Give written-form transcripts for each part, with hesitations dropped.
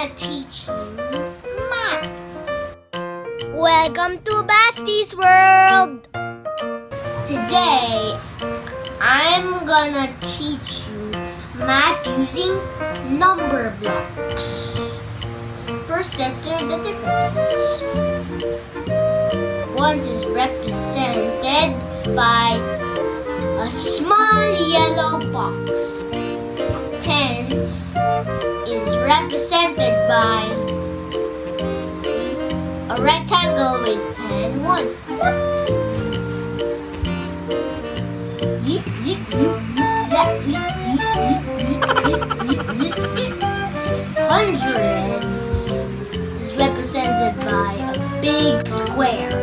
gonna teach you math. Welcome to Basti's world. Today, I'm gonna teach you math using number blocks. First, let's learn the differences. Ones is represented by a small yellow box. Tens is represented by a rectangle with 10 ones. Hundreds is represented by a big square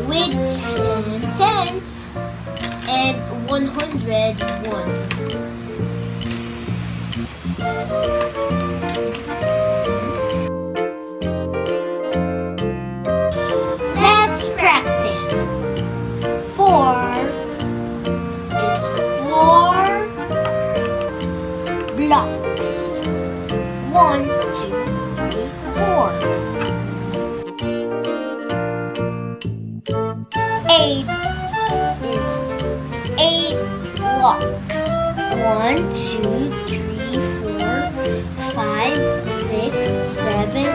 with 10 tens and 101. Let's practice. 4 is 4 blocks. 1, 2, 3, 4. 8 is 8 blocks. 1, 2, 3, 4, 5, 6, 7,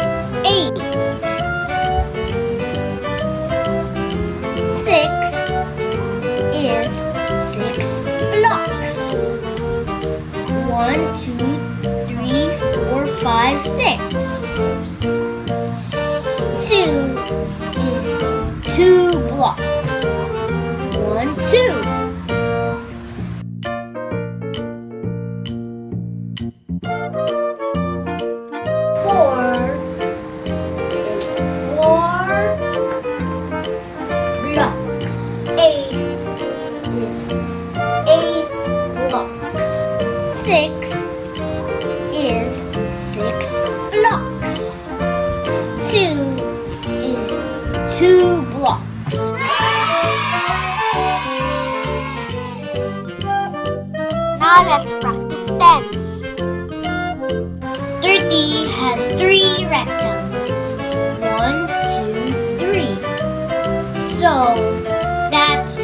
8. 6 is 6 blocks. 1, 2, 3, 4, 5, 6. 2 is 2 blocks. 1, 2. 4 is 4 blocks. 8 is 8 blocks. 6 is 6 blocks. 2 is 2 blocks. Now let's practice tens. 30 has 3 rectangles. 1, 2, 3. So that's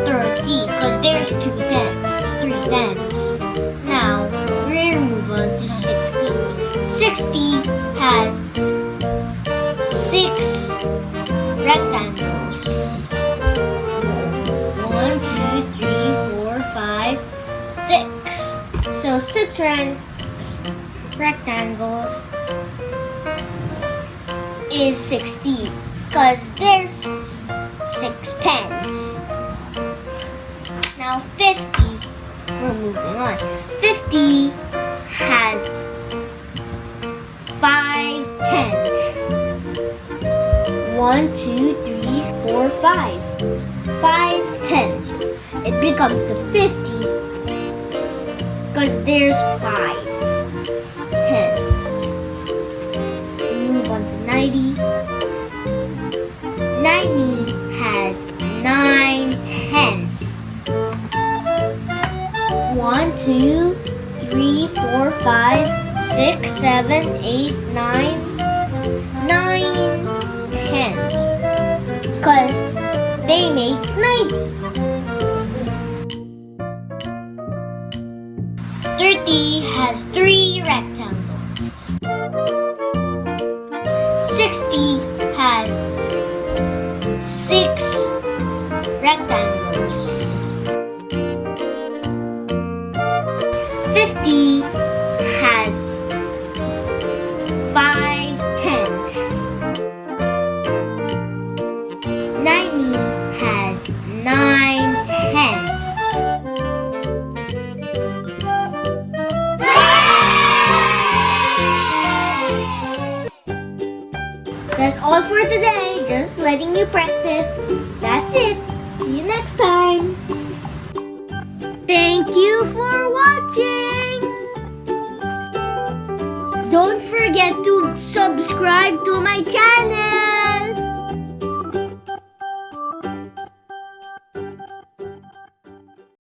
30 because there's 3 tens. Now we'll move on to 60. 60 has 6 rectangles. 1, 2, 3, 4, 5, 6. So 6 rectangles is 60 because there's 6 tens. Now 50, we're moving on. 50 has 5 tens. 1, 2, 3, 4, 5. 5 tens. It becomes the 50 because there's 5 tens. Move on to 90. 90 has 9 tens. 1, 2, 3, 4, 5, 6, 7, 8, 9. 9 tens. Because they make 90. 30 has 3 rectangles. 60 has 6 rectangles. 50 has 5 tens. 90 has 9 tens. That's all for today. Just letting you practice. That's it. See you next time. Thank you for watching. Don't forget to subscribe to my channel.